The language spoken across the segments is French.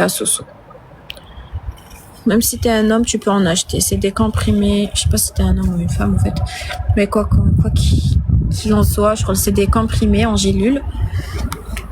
Soso. Même si t'es un homme, tu peux en acheter. C'est des comprimés. Je sais pas si t'es un homme ou une femme en fait. Mais quoi qu'il en soit, je crois que c'est des comprimés en gélule.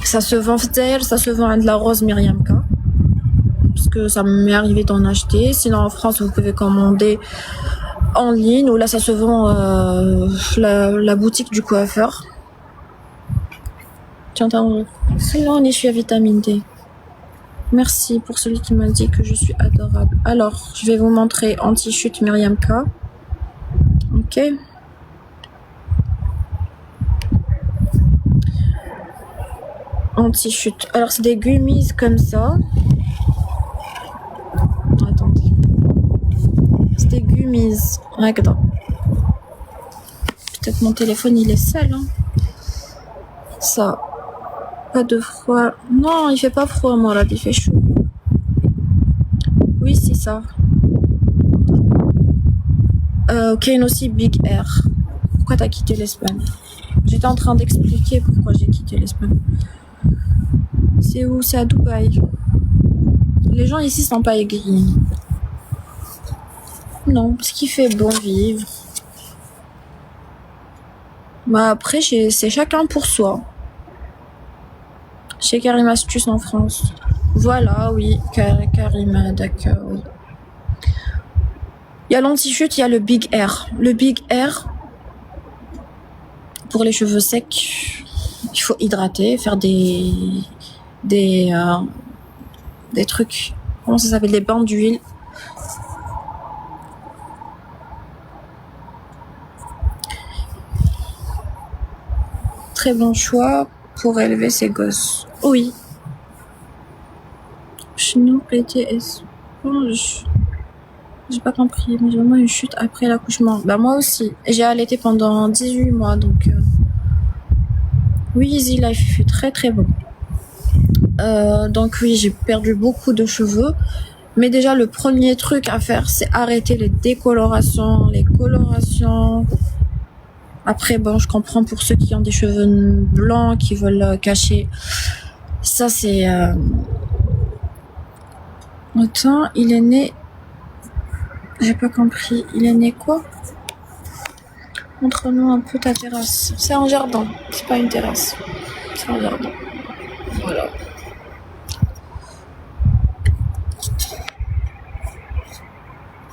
Ça se vend à de la rose Myriam K. Parce que ça m'est arrivé d'en acheter. Sinon en France, vous pouvez commander en ligne ou là ça se vend la boutique du coiffeur. Tu entends? Sinon je suis à vitamine D. Merci pour celui qui m'a dit que je suis adorable. Alors, je vais vous montrer anti-chute Myriam K. Ok. Anti-chute. Alors, c'est des gummies comme ça. Attendez. C'est des gummies. Regarde. Peut-être mon téléphone, il est sale. Hein. Ça. Pas de froid. Non, il fait pas froid, moi, là. Il fait chaud. Oui, c'est ça. Ok, aussi Big Air. Pourquoi t'as quitté l'Espagne? J'étais en train d'expliquer pourquoi j'ai quitté l'Espagne. C'est où? C'est à Dubaï. Les gens ici sont pas aigris. Non, parce qu'il fait bon vivre. Bah après, c'est chacun pour soi. Chez Karim Astuce en France. Voilà, oui. Karima, d'accord, oui. Il y a l'anti-chute, il y a le Big Air. Le Big Air, pour les cheveux secs, il faut hydrater, faire des trucs. Comment ça s'appelle? Des bains d'huile. Très bon choix pour élever ses gosses. Oui. Sinon, PTS. J'ai pas compris, mais j'ai vraiment une chute après l'accouchement. Bah moi aussi. J'ai allaité pendant 18 mois, donc... Oui, Easy Life, il fait très très bon. Donc oui, j'ai perdu beaucoup de cheveux. Mais déjà, le premier truc à faire, c'est arrêter les décolorations, les colorations. Après, bon, je comprends pour ceux qui ont des cheveux blancs, qui veulent cacher. Ça, c'est... Attends, il est né... J'ai pas compris. Il est né quoi? Montre-nous un peu ta terrasse. C'est un jardin. C'est pas une terrasse. C'est un jardin. Voilà.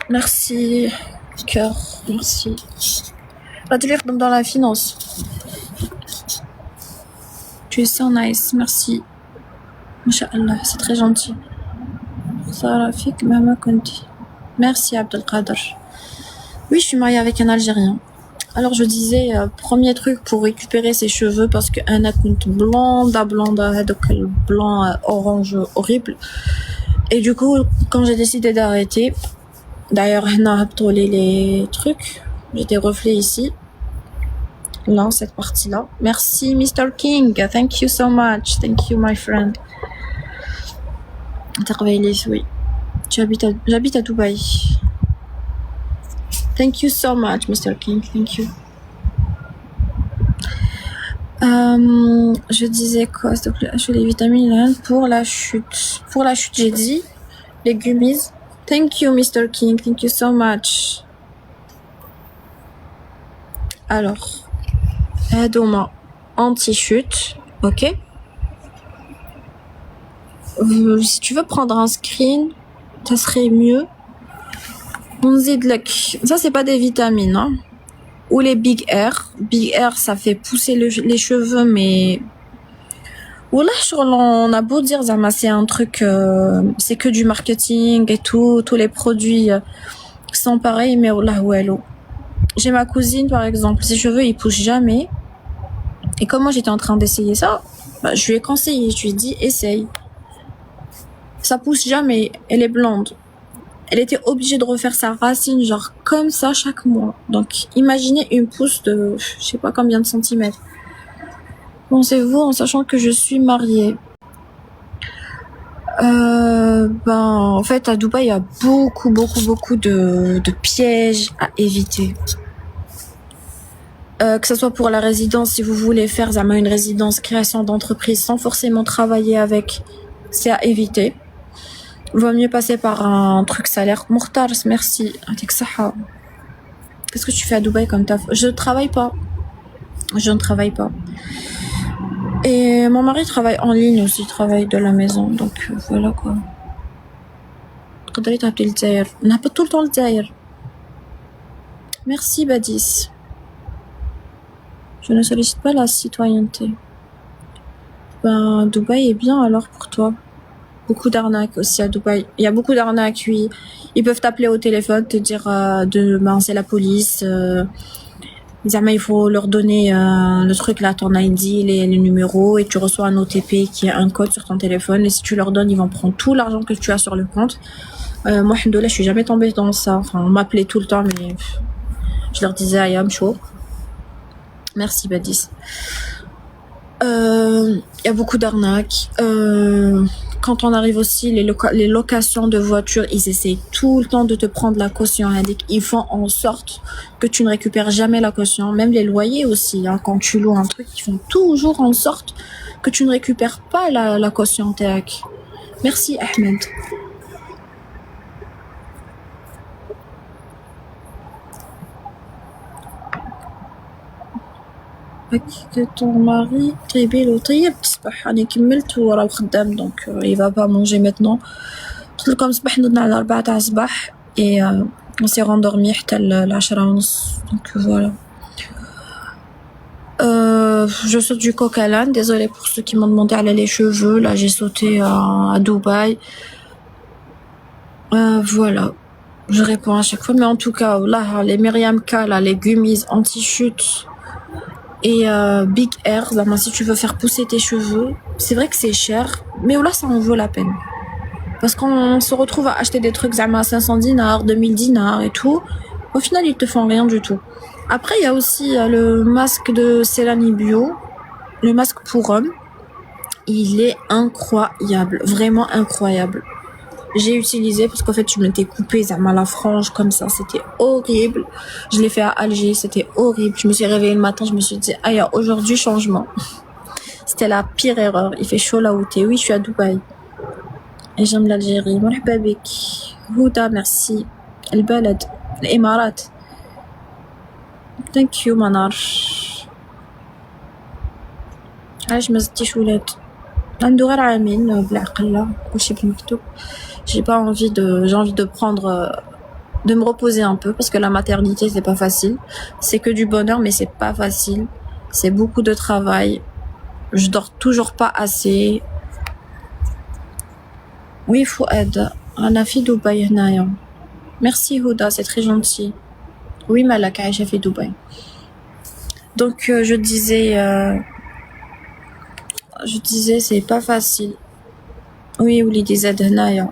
Merci. Cœur. Merci. Va te lire dans la finance. Tu es so nice. Merci. Masha'Allah. C'est très gentil. Sarah Fik Mama Konti. Merci Abdelkader. Oui, je suis mariée avec un Algérien. Alors je disais, premier truc pour récupérer ses cheveux, parce qu'un compte blonde, blanc orange horrible. Et du coup, quand j'ai décidé d'arrêter, d'ailleurs, on a abtolé les trucs, j'ai des reflets ici. Là, cette partie-là. Merci Mr. King, thank you so much, thank you my friend. Oui. J'habite à Dubaï. Thank you so much, Mr. King. Thank you. Je disais quoi, s'il te plaît? Je fais les vitamines pour la chute. Pour la chute, j'ai dit les gummies. Thank you, Mr. King. Thank you so much. Alors, Adoma anti-chute. Ok. Si tu veux prendre un screen, ça serait mieux. On zid lek. Ça, c'est pas des vitamines, hein. Ou les Big Air. Big Air, ça fait pousser les cheveux, mais... Voilà, on a beau dire, Zama, c'est un truc... c'est que du marketing et tout. Tous les produits sont pareils, mais voilà, wello. J'ai ma cousine, par exemple. Ses cheveux, ils poussent jamais. Et comme moi, j'étais en train d'essayer ça, bah, je lui ai conseillé. Je lui ai dit, essaye. Ça pousse jamais. Elle est blonde. Elle était obligée de refaire sa racine, genre comme ça, chaque mois. Donc, imaginez une pousse de, je sais pas combien de centimètres. Pensez-vous, en sachant que je suis mariée. En fait, à Dubaï, il y a beaucoup de pièges à éviter. Que ce soit pour la résidence, si vous voulez faire une résidence création d'entreprise sans forcément travailler avec, c'est à éviter. Vaut mieux passer par un truc salaire. Mokhtar, merci. Atik saha. Qu'est-ce que tu fais à Dubaï comme taf? Je ne travaille pas. Je ne travaille pas. Et mon mari travaille en ligne aussi, il travaille de la maison. Donc voilà quoi. تقدري تهبطي للجزائر. نهبط tout le temps للجزائر. Merci Badis. Je ne sollicite pas la citoyenneté. Ben, Dubaï est bien alors pour toi. Beaucoup d'arnaques aussi à Dubaï. Il y a beaucoup d'arnaques, oui. Ils peuvent t'appeler au téléphone, te dire ben, c'est la police. Il faut leur donner le truc là, ton ID, les numéros, et tu reçois un OTP qui est un code sur ton téléphone. Et si tu leur donnes, ils vont prendre tout l'argent que tu as sur le compte. Moi, alhamdoulilah, je suis jamais tombée dans ça. Enfin, on m'appelait tout le temps, mais je leur disais Ayam chaud. Merci Badis. Il y a beaucoup d'arnaques. Quand on arrive aussi, les locations de voitures, ils essayent tout le temps de te prendre la caution. Ils font en sorte que tu ne récupères jamais la caution. Même les loyers aussi, hein, quand tu loues un truc, ils font toujours en sorte que tu ne récupères pas la caution. Merci Ahmed. Que ton mari طيبي له طيب تصبح راني كملت وراه خدام donc il va pas manger maintenant. قلت لكم صباح نضنا على 4 تاع الصباح et on s'est rendormi حتى ل10:30 donc voilà. Je saute du coq à l'âne, désolée pour ceux qui m'ont demandé à les cheveux, là j'ai sauté à Dubaï. Voilà. Je réponds à chaque fois, mais en tout cas, là, les Myriam K, là, les gummies anti-chute et Big Air, ben, si tu veux faire pousser tes cheveux, c'est vrai que c'est cher, mais là, ça en vaut la peine. Parce qu'on se retrouve à acheter des trucs à 500 dinars, 2000 dinars et tout. Au final, ils te font rien du tout. Après, il y a aussi le masque de Célani Bio, le masque pour homme. Il est incroyable, vraiment incroyable. J'ai utilisé parce qu'en fait, je m'étais coupée la frange comme ça, c'était horrible. Je l'ai fait à Alger, c'était horrible. Je me suis réveillée le matin, je me suis dit, ah, il y a aujourd'hui changement. C'était la pire erreur. Il fait chaud là où t'es. Oui, je suis à Dubaï. Et j'aime l'Algérie. مرحبا بك. Houda, merci. البلد. الإمارات. Thank you, Manar. علاش ما زدتيش ولاد؟ عنده غير عامين بالعقل لا كلشي بالمكتوب. J'ai envie de prendre, de me reposer un peu parce que la maternité c'est pas facile. C'est que du bonheur mais c'est pas facile. C'est beaucoup de travail. Je dors toujours pas assez. Oui, Fouad, أنا في دبي هنايا. Merci Houda, c'est très gentil. Oui, Malak, Aïcha fait Dubaï. Donc je disais c'est pas facile. Oui, Ouli disait هنايا.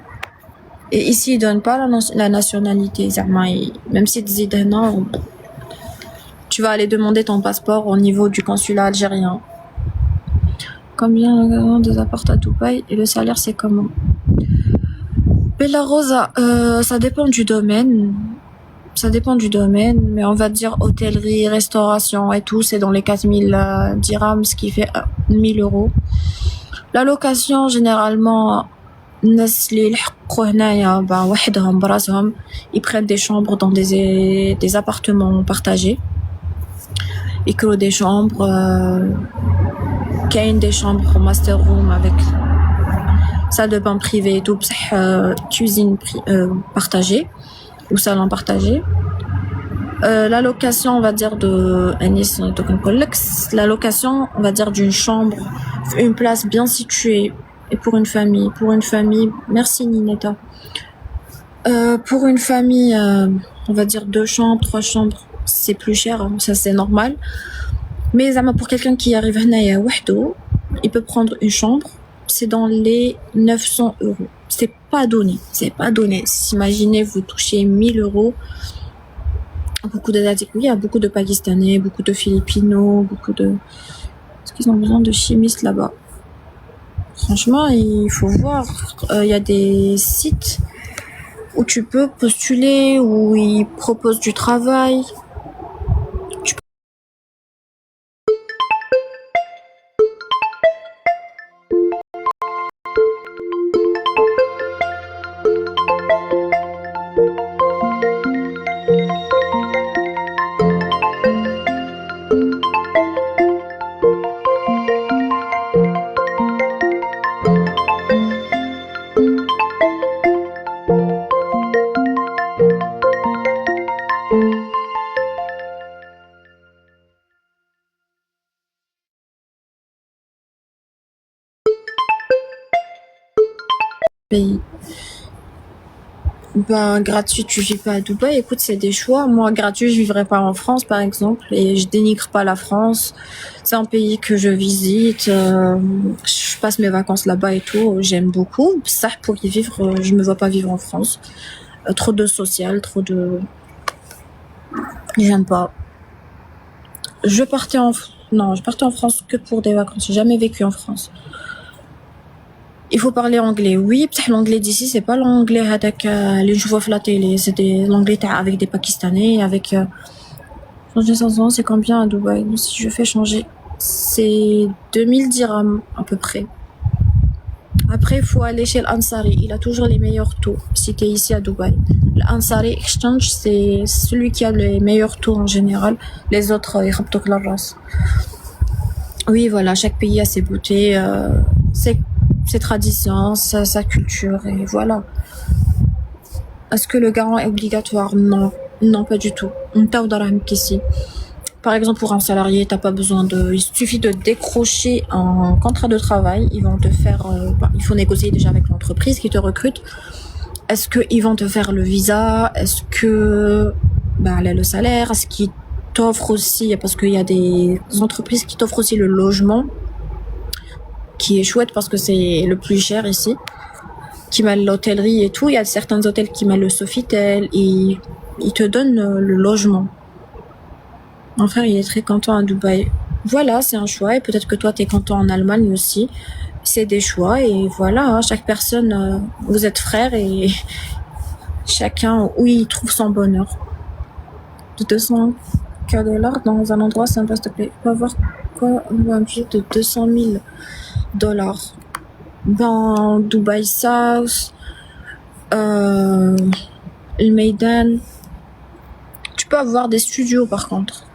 Et ici, ils donnent pas la nationalité. Même si tu dis non, tu vas aller demander ton passeport au niveau du consulat algérien. Combien des apparts à Dubaï et le salaire, c'est comment? Bella Rosa, ça dépend du domaine. Ça dépend du domaine, mais on va dire hôtellerie, restauration et tout, c'est dans les 4000 dirhams, ce qui fait 1000 euros. La location, généralement, الناس اللي يلحقوا هنايا وحدهم براسهم ils prennent des chambres dans des appartements partagés. Ils créent des chambres كاين des chambres master room avec salle de bain privée et tout بصح cuisine partagée ou salon partagé. La location, on va dire la location, on va dire d'une chambre, une place bien située. Et pour une famille, merci Nineta. Pour une famille, on va dire 2 chambres, 3 chambres, c'est plus cher, hein, ça c'est normal. Mais pour quelqu'un qui arrive à wahdo, il peut prendre une chambre, c'est dans les 900 euros. C'est pas donné. Imaginez, vous touchez 1000 euros. Beaucoup d'Asiatiques, oui, il y a beaucoup de Pakistanais, beaucoup de Filipinos, Est-ce qu'ils ont besoin de chimistes là-bas? Franchement, il faut voir. Il y a des sites où tu peux postuler, où ils proposent du travail. pays. Ben, gratuit, tu vis pas à Dubaï. Écoute, c'est des choix. Moi, gratuit, je vivrais pas en France, par exemple, et je dénigre pas la France. C'est un pays que je visite. Je passe mes vacances là-bas et tout. J'aime beaucoup. Ça, pour y vivre, je me vois pas vivre en France. Trop de social, trop de... J'aime pas. Je partais en... Non, je partais en France que pour des vacances. J'ai jamais vécu en France. Il faut parler anglais. Oui, peut-être l'anglais d'ici, c'est pas l'anglais avec les je vois à la télé. C'est l'anglais avec des Pakistanais, avec... changer 500 ans, c'est combien à Dubaï? Si je fais changer, c'est 2000 dirhams à peu près. Après, il faut aller chez l'Ansari. Il a toujours les meilleurs taux si tu es ici à Dubaï. L'Ansari Exchange, c'est celui qui a les meilleurs taux en général. Les autres, ils rapportent la race. Oui, voilà, chaque pays a ses beautés, ses traditions, sa culture, et voilà. Est-ce que le garant est obligatoire? Non. Non, pas du tout. On t'a ici. Par exemple, pour un salarié, t'as pas besoin de... Il suffit de décrocher un contrat de travail. Ils vont te faire... il faut négocier déjà avec l'entreprise qui te recrute. Est-ce qu'ils vont te faire le visa? Est-ce que... le salaire? Est-ce qu'ils t'offrent aussi... Parce qu'il y a des entreprises qui t'offrent aussi le logement, qui est chouette parce que c'est le plus cher ici, qui mêle l'hôtellerie et tout. Il y a certains hôtels qui mêlent le Sofitel et ils te donnent le logement. Mon frère, il est très content à Dubaï. Voilà, c'est un choix. Et peut-être que toi, t'es content en Allemagne aussi. C'est des choix. Et voilà, chaque personne, vous êtes frères et chacun où il trouve son bonheur. De 200 $ dans un endroit sympa, s'il te plaît. On va voir quoi? Un budget de 200 000 $. Dans Dubaï South, le Meydan. Tu peux avoir des studios par contre.